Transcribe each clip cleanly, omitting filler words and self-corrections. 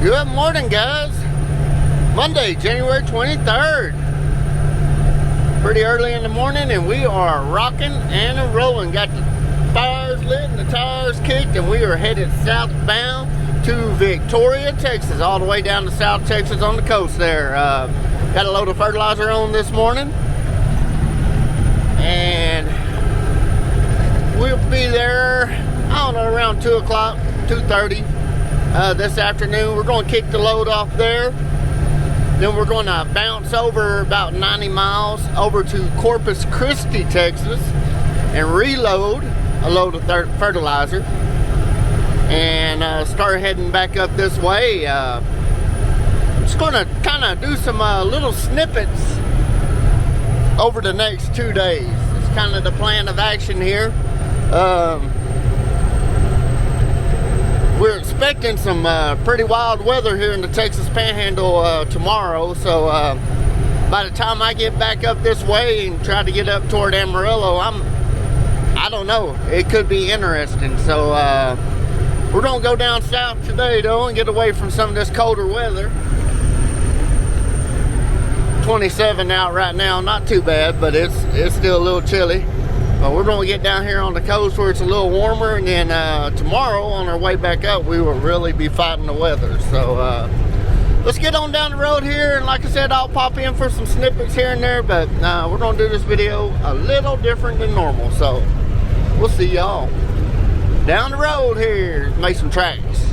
Good morning, guys. Monday, January 23rd. Pretty early in the morning, and we are rocking and rolling. Got the fires lit and the tires kicked, and we are headed southbound to Victoria, Texas, all the way down to South Texas on the coast there. Got a load of fertilizer on this morning, and we'll be there, I don't know, around 2 o'clock, 2:30 this afternoon. We're going to kick the load off there. Then we're going to bounce over about 90 miles over to Corpus Christi, Texas, and reload a load of fertilizer and start heading back up this way. Just going to kind of do some little snippets over the next 2 days. It's kind of the plan of action here. We're expecting some pretty wild weather here in the Texas Panhandle tomorrow, so by the time I get back up this way and try to get up toward Amarillo, I don't know, it could be interesting. So we're gonna go down south today though and get away from some of this colder weather. 27 out right now, not too bad, but it's still a little chilly. But we're going to get down here on the coast where it's a little warmer, and then tomorrow on our way back up we will really be fighting the weather. So let's get on down the road here, and like I said, I'll pop in for some snippets here and there, but we're going to do this video a little different than normal. So we'll see y'all down the road here. Make some tracks.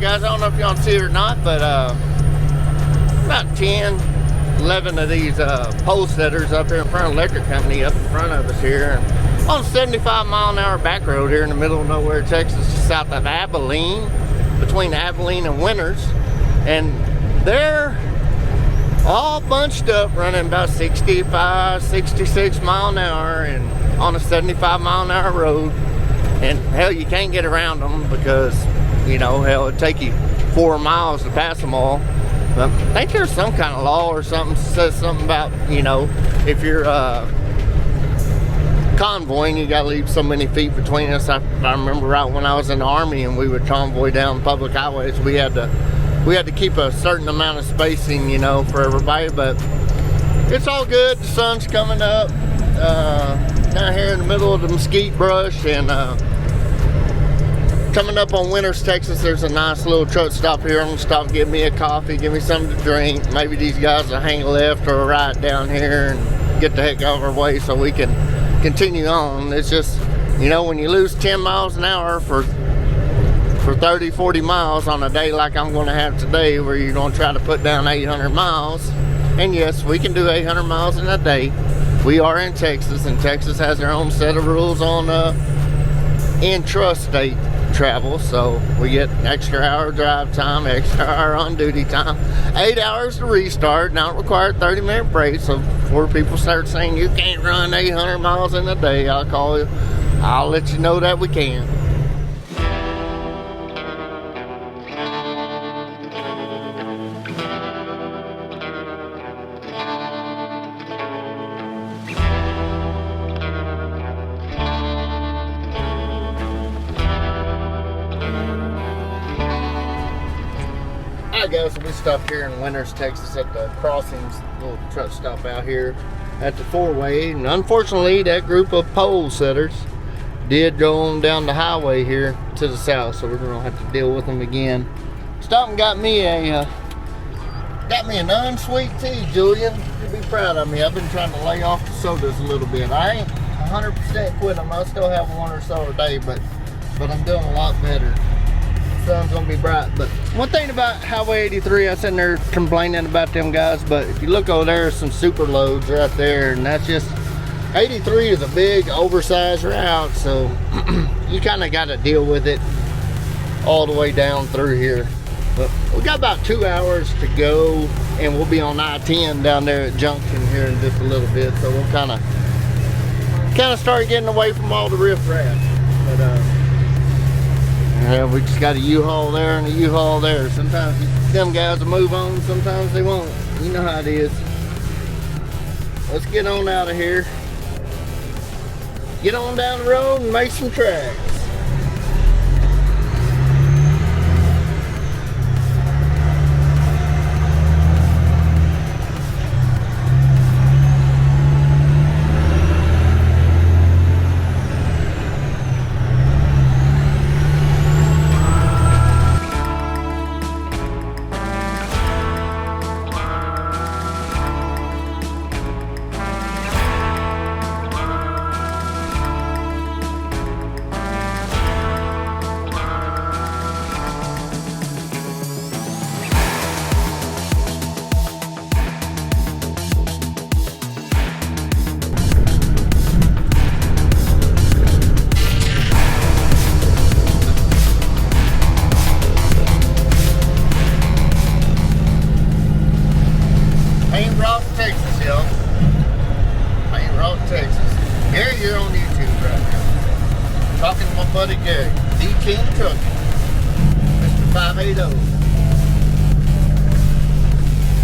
Guys, I don't know if y'all see it or not, but about 10, 11 of these pole setters up here in front of the electric company up in front of us here on a 75-mile-an-hour back road here in the middle of nowhere, Texas, south of Abilene, between Abilene and Winters, and they're all bunched up running about 65, 66 mile an hour and on a 75-mile-an-hour road, and hell, you can't get around them because, you know, hell, it'd take you 4 miles to pass them all. But I think there's some kind of law or something that says something about, you know, if you're convoying, you gotta leave so many feet between us. I remember right when I was in the Army and we would convoy down public highways, we had to keep a certain amount of spacing, you know, for everybody. But it's all good. The sun's coming up down here in the middle of the mesquite brush, and coming up on Winters, Texas, there's a nice little truck stop here. I'm gonna stop, get me a coffee, give me something to drink. Maybe these guys will hang a left or a right down here and get the heck out of our way so we can continue on. It's just, you know, when you lose 10 miles an hour for 30, 40 miles on a day like I'm gonna have today, where you're gonna try to put down 800 miles, and yes, we can do 800 miles in a day. We are in Texas, and Texas has their own set of rules on intrastate travel, so we get extra hour drive time, extra hour on duty time, 8 hours to restart, not required 30-minute break. So before people start saying you can't run 800 miles in a day, I'll let you know that we can. Guys, we stopped here in Winters, Texas at the Crossings little truck stop out here at the four-way, and unfortunately that group of pole setters did go on down the highway here to the south, so we're gonna have to deal with them again. Stopped and got me an unsweet tea, Julian. You'll be proud of me. I've been trying to lay off the sodas a little bit. I ain't 100% quit them. I still have one or so a day, but I'm doing a lot better. sun's gonna be bright. But one thing about Highway 83, I was sitting there complaining about them guys, but if you look over there, some super loads right there, and that's just, 83 is a big oversized route, so you kind of got to deal with it all the way down through here. But we got about 2 hours to go, and we'll be on I-10 down there at Junction here in just a little bit, so we'll kind of start getting away from all the riffraff. But yeah, we just got a U-Haul there and a U-Haul there. Sometimes them guys will move on, sometimes they won't. You know how it is. Let's get on out of here. Get on down the road and make some tracks.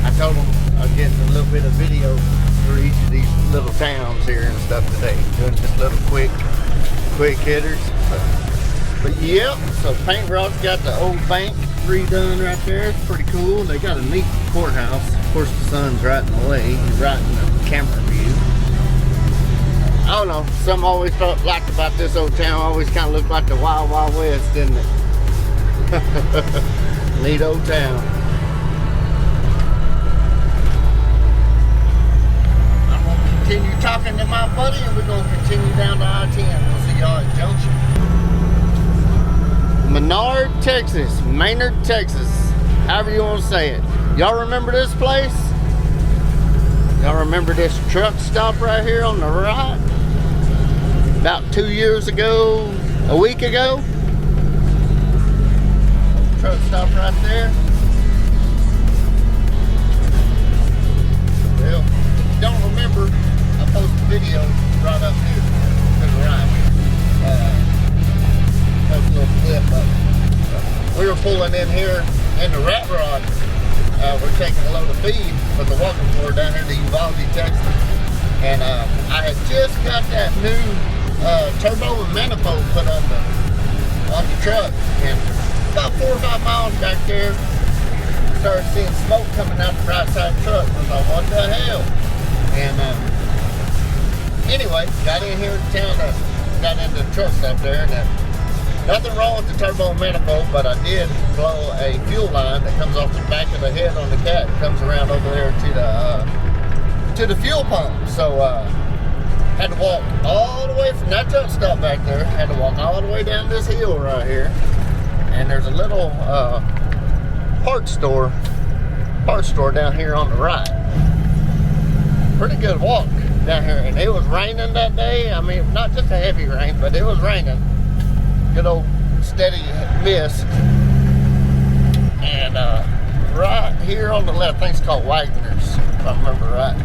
I told them I was getting a little bit of video for each of these little towns here and stuff today, doing just little quick hitters. But yep, so Paint Rock's got the old bank redone right there. It's pretty cool. They got a neat courthouse. Of course, the sun's right in the way. He's right in the camera view. I don't know. Something I always liked about this old town. Always kind of looked like the Wild Wild West, didn't it? Neat old town. I'm going to continue talking to my buddy, and we're going to continue down to I-10. We'll see y'all at Junction. Menard, Texas. Maynard, Texas. However you want to say it. Y'all remember this place? Y'all remember this truck stop right here on the right? About 2 years ago, a week ago. Truck stop right there. Well, if you don't remember, I posted a video right up here to the right. That was a little clip of it. We were pulling in here in the rat rod. We're taking a load of feed for the walking tour down here to Uvalde, Texas. And I had just got that new turbo and manifold put on the truck. And about 4 or 5 miles back there, started seeing smoke coming out the right side of the truck. I was like, what the hell? And anyway, got in here to town, got into the truck stop there, and nothing wrong with the turbo manifold, but I did blow a fuel line that comes off the back of the head on the cat and comes around over there to the fuel pump. So had to walk all the way from that truck stop back there, had to walk all the way down this hill right here. And there's a little parts store down here on the right. Pretty good walk down here, and it was raining that day. I mean, not just a heavy rain, but it was raining. Good old steady mist. And right here on the left, I think it's called Wagner's, if I remember right.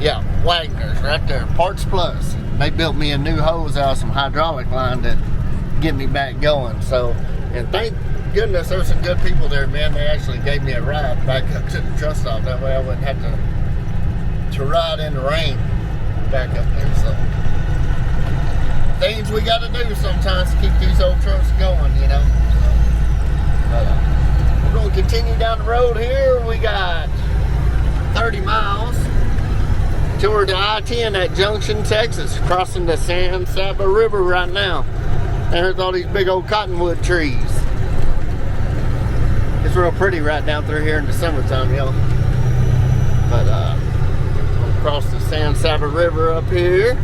Yeah, Wagner's right there, Parts Plus. They built me a new hose out of some hydraulic line to get me back going. So, and thank goodness there's some good people there, man. They actually gave me a ride back up to the truck stop. That way I wouldn't have to ride in the rain back up there. So, things we got to do sometimes to keep these old trucks going, you know. So, we're going to continue down the road here. We got 30 miles toward the I-10 at Junction, Texas, crossing the San Saba River right now. And there's all these big old cottonwood trees. It's real pretty right down through here in the summertime, y'all. But we'll cross the San Saba River up here.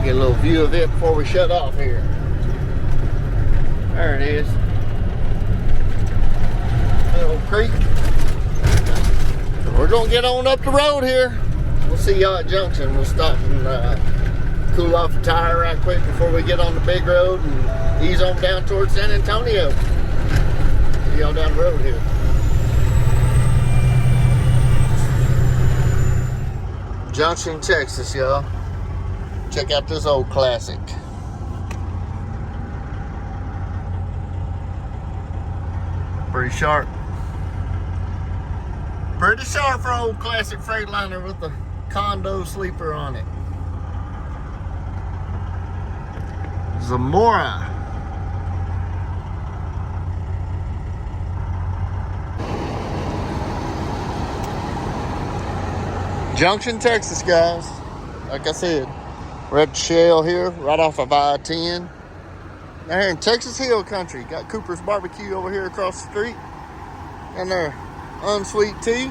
Get a little view of it before we shut off here. There it is. Little creek. So we're gonna get on up the road here. We'll see y'all at Junction. We'll stop and cool off the tire right quick before we get on the big road and ease on down towards San Antonio. See y'all down the road here. Junction, Texas, y'all. Check out this old classic. Pretty sharp. Pretty sharp for old classic Freightliner with the condo sleeper on it. Zamora. Junction, Texas, guys. Like I said, we're at the Shell here, right off of I-10. Now here in Texas Hill Country, got Cooper's Barbecue over here across the street. And their unsweet tea.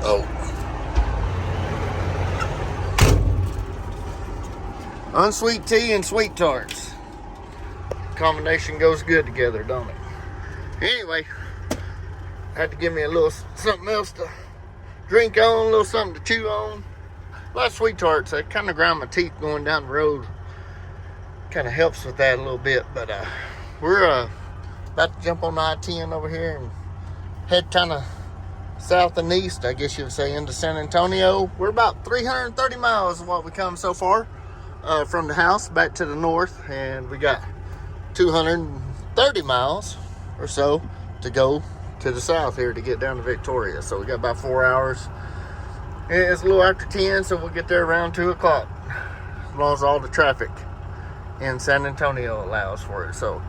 Oh. Unsweet tea and sweet tarts. Combination goes good together, don't it? Anyway, I had to give me a little something else to drink on, a little something to chew on. A lot of sweet tarts. That kind of grind my teeth going down the road. Kind of helps with that a little bit. But we're about to jump on the I-10 over here and head kind of south and east, I guess you would say, into San Antonio. We're about 330 miles is what we come so far from the house back to the north, and we got 230 miles or so to go to the south here to get down to Victoria. So we got about 4 hours. It's a little after 10, so we'll get there around 2 o'clock, as long as all the traffic in San Antonio allows for it. So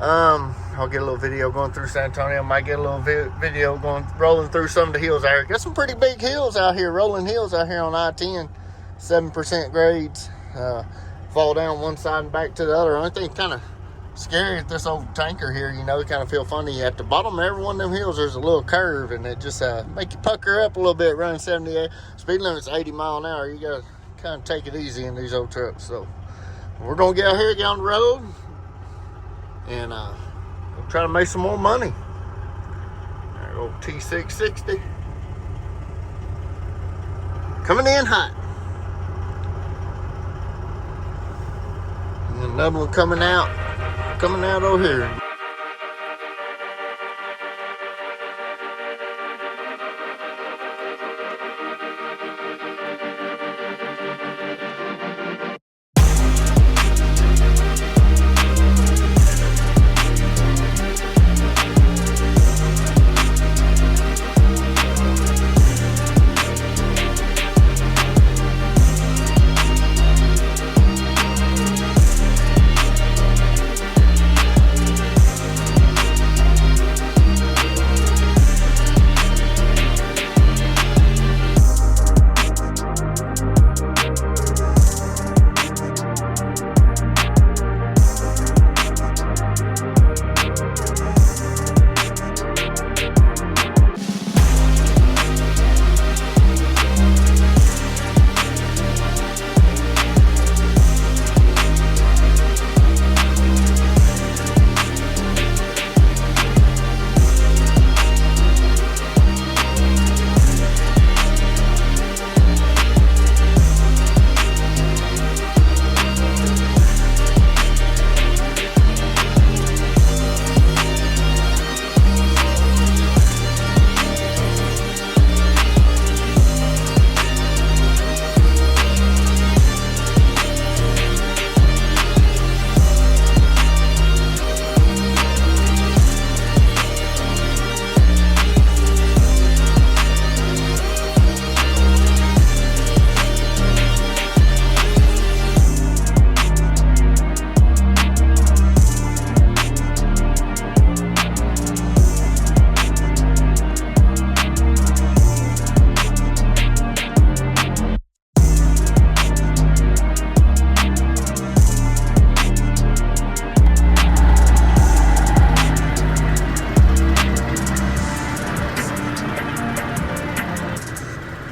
I'll get a little video going through San Antonio. Might get a little video rolling through some of the hills out here. Got some pretty big hills out here, rolling hills out here on I-10. 7% grades. Fall down one side and back to the other. Only thing kind of scary at this old tanker here, you know, you kind of feel funny. At the bottom of every one of them hills, there's a little curve, and it just make you pucker up a little bit running 78. Speed limit's 80 miles an hour. You gotta kind of take it easy in these old trucks. So we're gonna get out here, get on the road, and we'll try to make some more money. There, old T660 coming in hot. And another one coming out over here.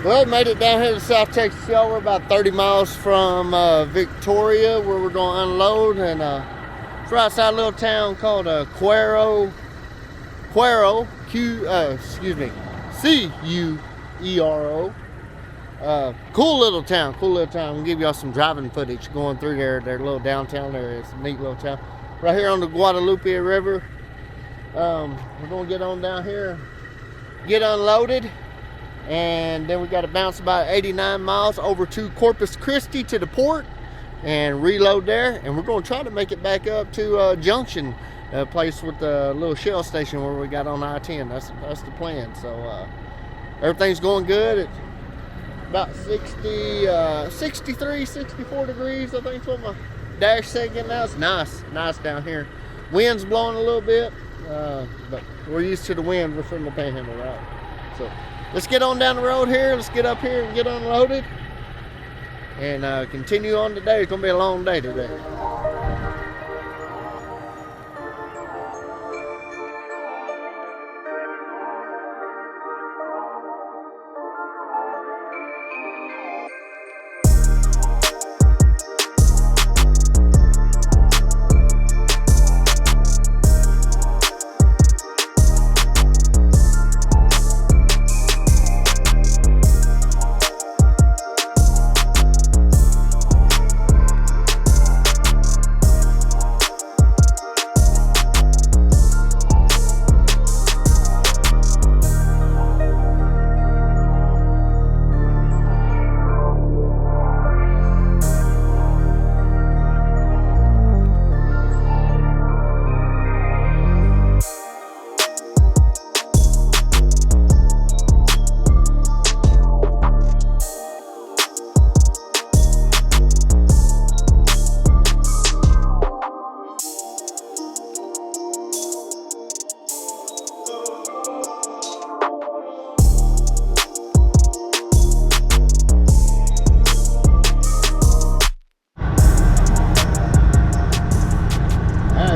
Well, made it down here to South Texas, y'all. We're about 30 miles from Victoria, where we're going to unload, and it's right outside a little town called Cuero, C-U-E-R-O. Cool little town. I'll give y'all some driving footage going through their little downtown area. It's a neat little town. Right here on the Guadalupe River. We're going to get on down here, get unloaded, and then we got to bounce about 89 miles over to Corpus Christi to the port and reload there. And we're going to try to make it back up to Junction, a place with the little shell station where we got on I-10. That's the plan. So everything's going good. It's about 63, 64 degrees, I think, is what my dash said getting now. It's nice down here. Wind's blowing a little bit, but we're used to the wind. We're from the Panhandle, right? So let's get on down the road here. Let's get up here and get unloaded and continue on today. It's gonna be a long day today.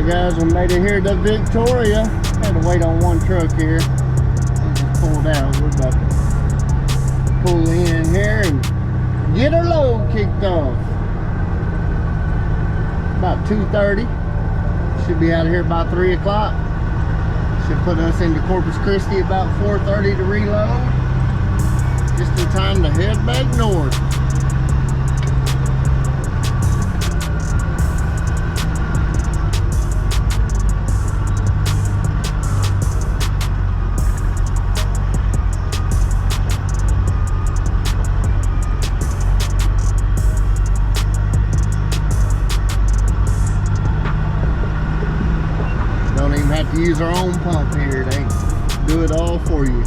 Guys, we made it here to Victoria. Had to wait on one truck here. It just pulled out. We're about to pull in here and get our load kicked off. About 2:30. Should be out of here by 3 o'clock. Should put us into Corpus Christi about 4:30 to reload. Just in time to head back north. Have to use our own pump here. They do it all for you.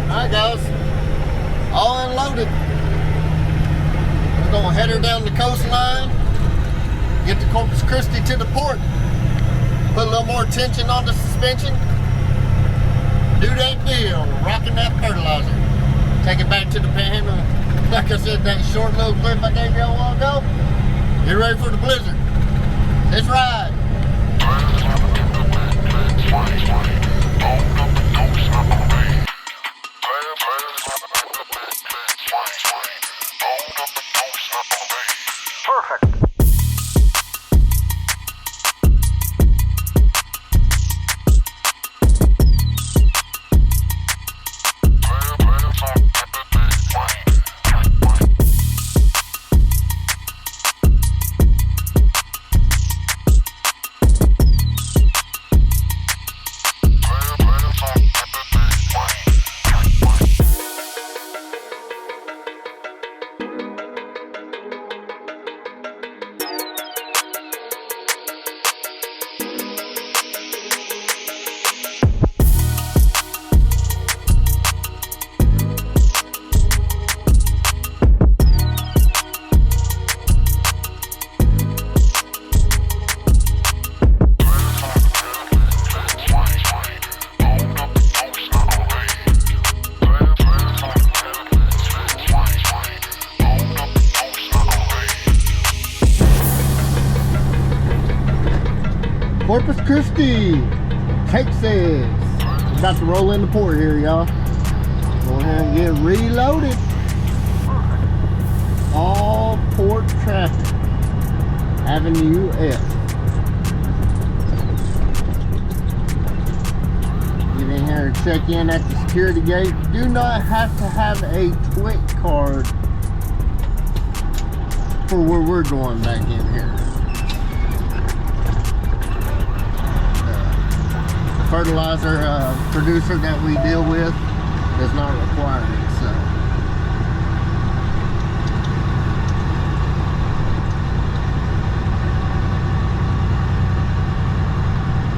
Alright guys, all unloaded. We're gonna head her down the coastline, get to Corpus Christi to the port, put a little more tension on the suspension, do that deal, rocking that fertilizer, take it back to the Panhandle. Like I said, that short little clip I gave you a while ago, get ready for the blizzard. Let's ride. Perfect. Corpus Christi, Texas. About to roll in the port here, y'all. Go ahead and get reloaded. All port traffic. Avenue F. Get in here and check in at the security gate. Do not have to have a TWIC card for where we're going back in here. The fertilizer producer that we deal with does not require it, so.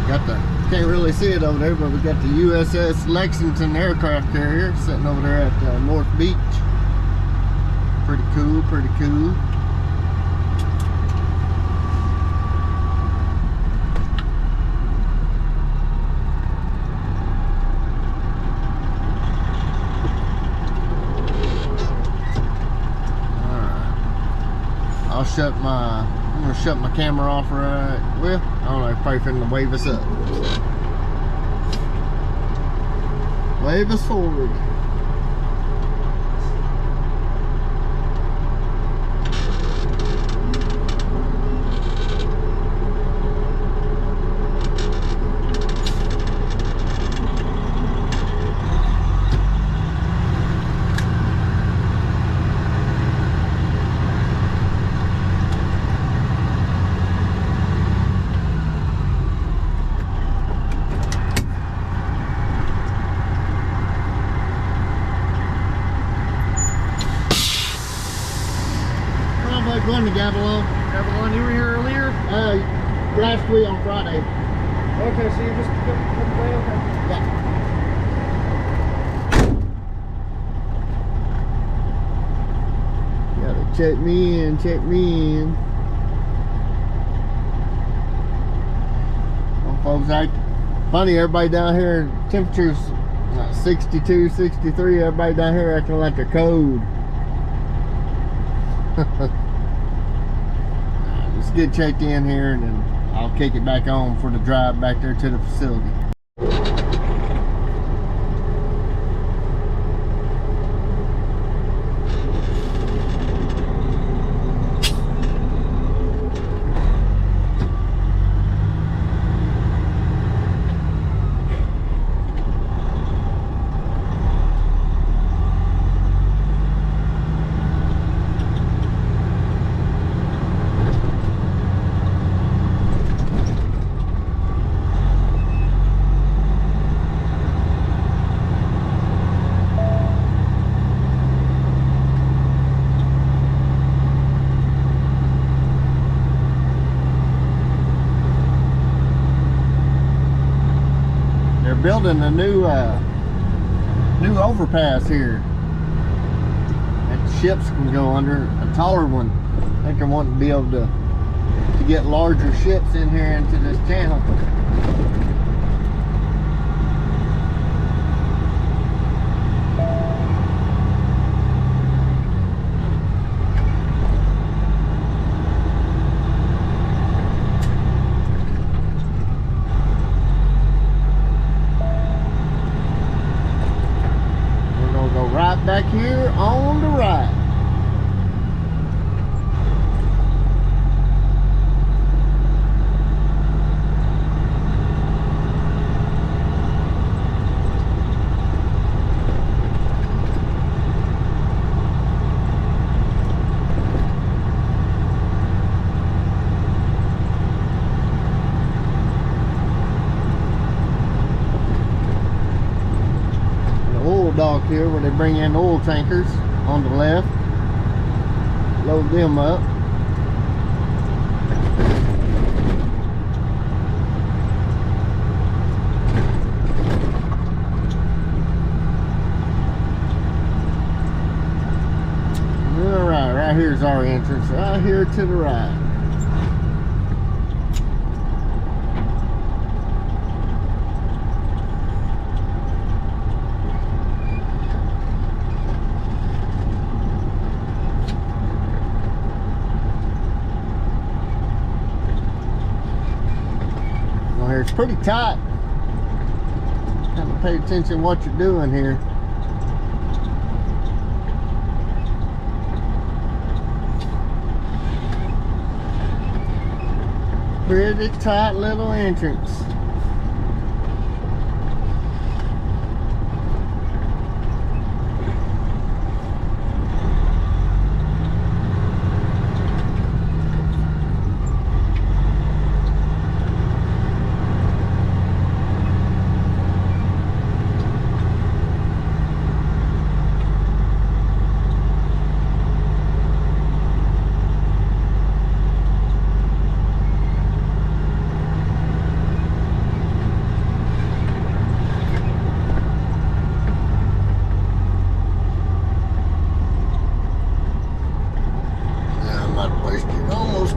Got the, can't really see it over there, but we got the USS Lexington aircraft carrier sitting over there at North Beach. Pretty cool, pretty cool. I'm gonna shut my camera off right. Well, I don't know, it's probably finna wave us up. Wave us forward. Going to Gabalon. Gabalon, you were here earlier? Last week on Friday. Okay, so you just took away, okay. Yeah. Gotta check me in, check me in. Well, folks, funny, everybody down here, temperatures 62, 63, everybody down here acting like they're cold. Let's get checked in here and then I'll kick it back on for the drive back there to the facility. Building a new overpass here that ships can go under, a taller one. I think they're wanting to be able to get larger ships in here into this channel. Back here on the right. Dock here where they bring in oil tankers on the left, load them up. All right here's our entrance, right here to the right. there. It's pretty tight. Have to pay attention what you're doing here. Pretty tight little entrance.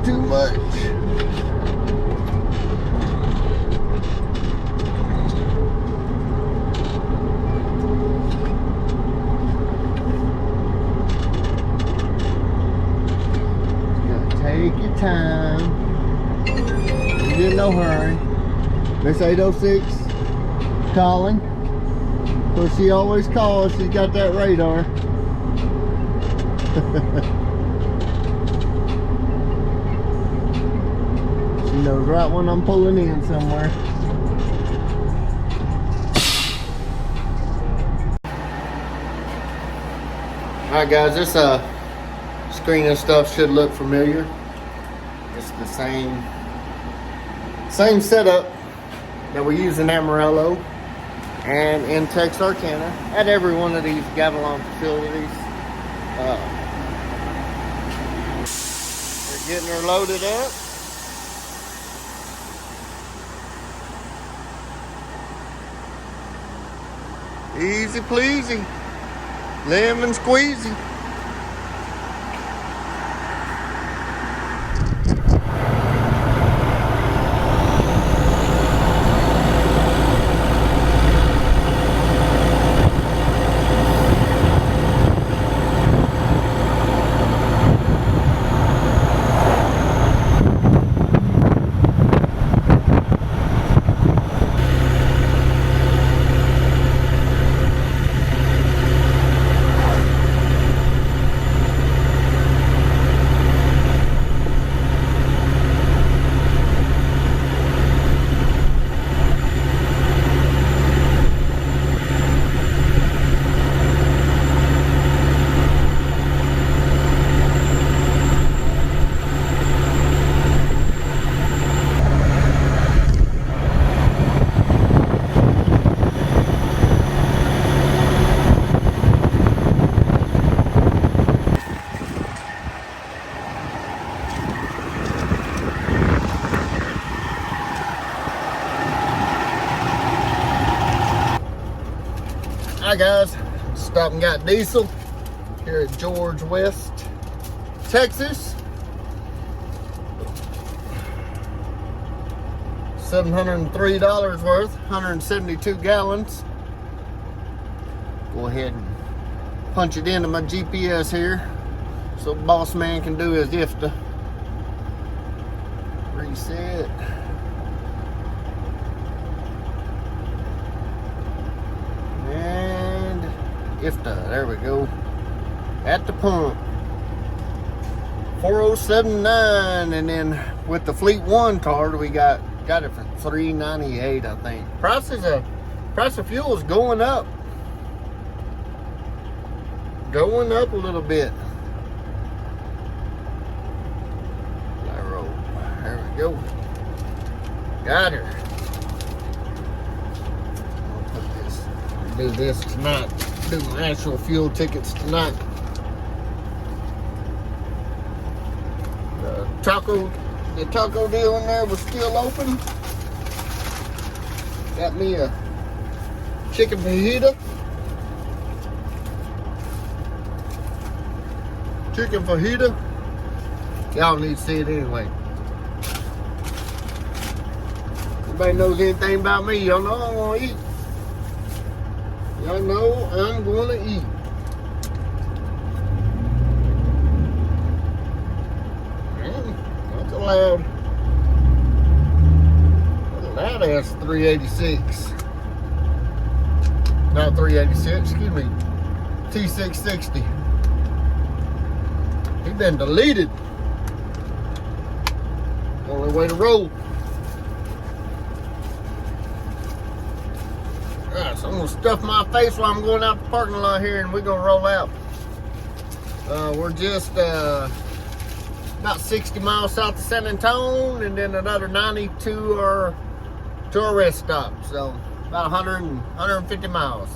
Too much. Gotta take your time. You get in no hurry. Miss 806 calling. Of course, she always calls. She's got that radar. Knows right when I'm pulling in somewhere. Alright guys, this screen and stuff should look familiar. It's the same setup that we use in Amarillo and in Texarkana at every one of these Gavilon facilities. We're getting her loaded up. Easy pleasy, lemon squeezy. Hi guys, stopped and got diesel here at George West, Texas. $703 worth, 172 gallons. Go ahead and punch it into my GPS here so boss man can do his IFTA. Reset. IFTA, there we go. At the pump. 4079, and then with the Fleet 1 card we got it for $398, I think. Price of fuel is going up. Going up a little bit. There we go. Got her. I'll put this, do this tonight. Do my actual fuel tickets tonight. The taco deal in there was still open. Got me a chicken fajita. Chicken fajita. Y'all need to see it anyway. Anybody knows anything about me, y'all know I'm gonna eat. Y'all know I'm gonna eat. Man, that's allowed. Look at that. that as 386. Not 386, excuse me. T660. He been deleted. Only way to roll. Alright, so I'm gonna stuff my face while I'm going out the parking lot here, and we're gonna roll out. We're just about 60 miles south of San Antonio, and then another 90 to our rest stop. So about 150 miles.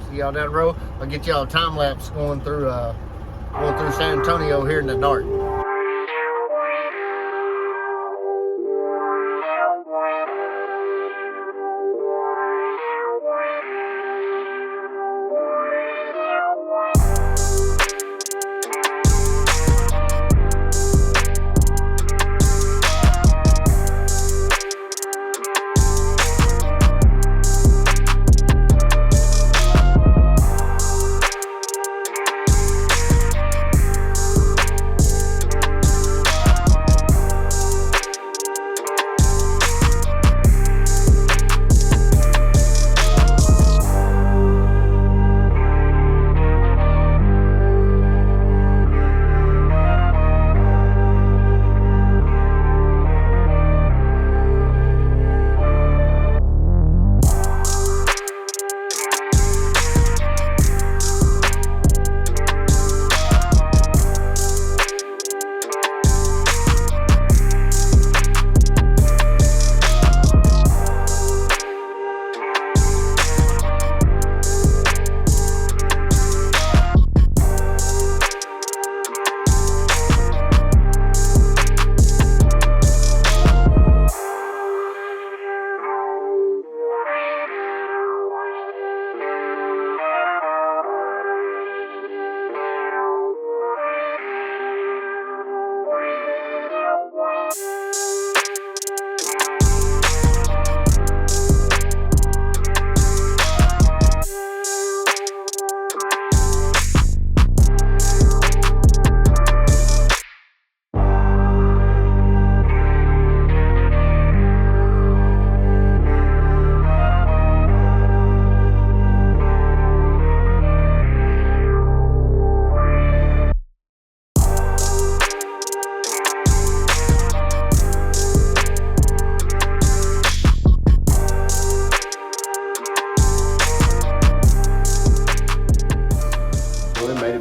See y'all down the road. I'll get y'all a time lapse going through San Antonio here in the dark.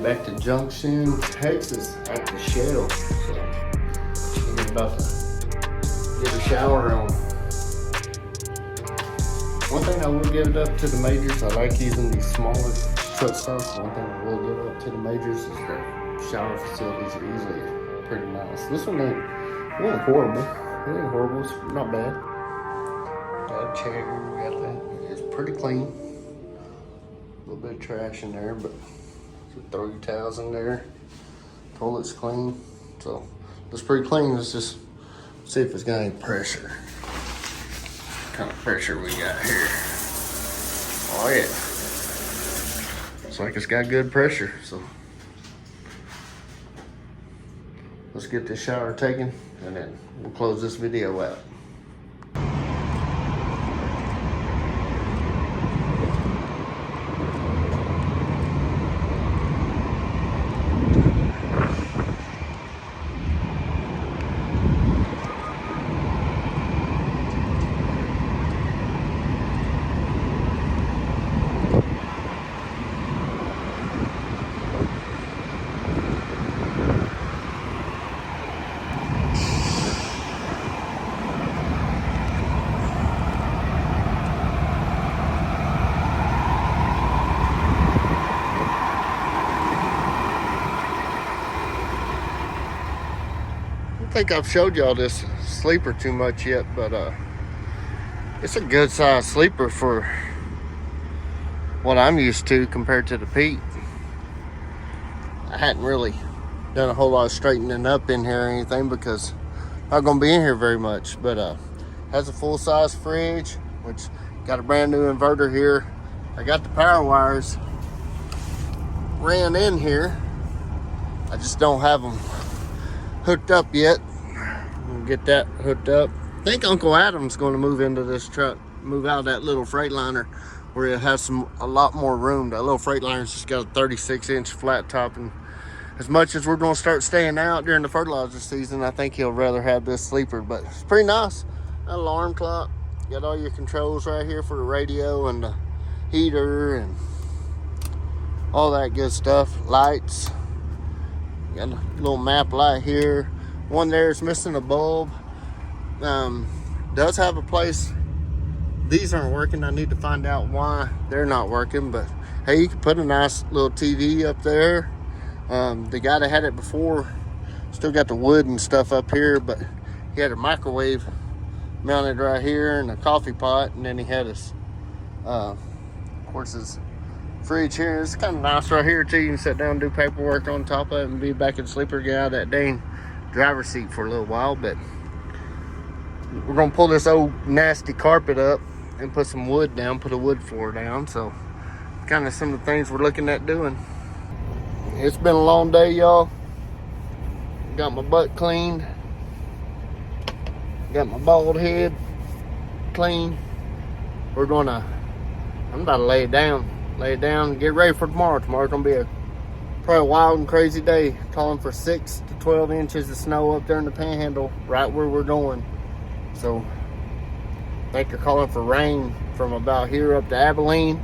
Back to Junction, Texas at the Shell. So she's about to get a shower on. One thing I will give it up to the majors, I like using these smaller truck stops. One thing I will give it up to the majors is that shower facilities are usually pretty nice. This one ain't horrible. It ain't horrible, it's not bad. Got a chair, we got that. It's pretty clean. A little bit of trash in there, but so throw your towels in there. Toilet's clean. So it's pretty clean. Let's just see if it's got any pressure. What kind of pressure we got here? Oh yeah. Looks like it's got good pressure. So let's get this shower taken and then we'll close this video out. I think I've showed y'all this sleeper too much yet, but it's a good size sleeper for what I'm used to compared to the Pete. I hadn't really done a whole lot of straightening up in here or anything because I'm not gonna be in here very much, but has a full-size fridge, which got a brand new inverter here. I got the power wires ran in here. I just don't have them hooked up yet. We'll get that hooked up. I think Uncle Adam's going to move into this truck, move out of that little Freightliner where it has a lot more room. That little Freightliner's just got a 36-inch flat top, and as much as we're going to start staying out during the fertilizer season, I think he'll rather have this sleeper. But it's pretty nice. An alarm clock, got all your controls right here for the radio and the heater and all that good stuff. Lights, got a little map light here. One there is missing a bulb. Does have a place. These aren't working. I need to find out why they're not working. But hey, you can put a nice little TV up there. The guy that had it before still got the wood and stuff up here, but he had a microwave mounted right here and a coffee pot, and then he had his of course his fridge here. It's kind of nice right here too. You can sit down and do paperwork on top of it and be back in the sleeper, get out of that dang driver's seat for a little while. But we're gonna pull this old nasty carpet up and put some wood down, put a wood floor down. So kind of some of the things we're looking at doing. It's been a long day, y'all. Got my butt cleaned, got my bald head clean. I'm about to lay it down and get ready for tomorrow. Tomorrow's gonna be probably a wild and crazy day. Calling for 6 to 12 inches of snow up there in the Panhandle, right where we're going. So I think they're calling for rain from about here up to Abilene,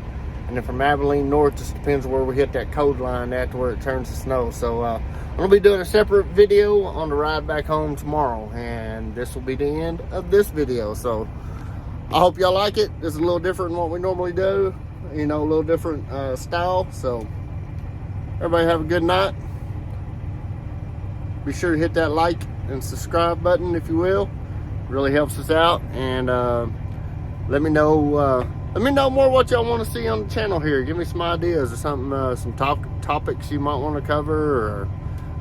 and then from Abilene north, just depends where we hit that code line at to where it turns to snow. So I'm gonna be doing a separate video on the ride back home tomorrow, and this will be the end of this video. So I hope y'all like it. This is a little different than what we normally do, you know, a little different style. So everybody have a good night. Be sure to hit that like and subscribe button if you will. Really helps us out. And let me know more what y'all want to see on the channel here. Give me some ideas or something, some topics you might want to cover,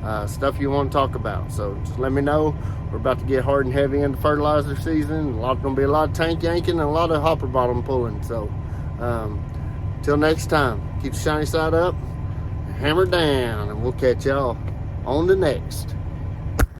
or stuff you want to talk about. So just let me know. We're about to get hard and heavy into fertilizer season. Gonna be a lot of tank yanking and a lot of hopper bottom pulling. So till next time, keep the shiny side up, hammer down, and we'll catch y'all on the next.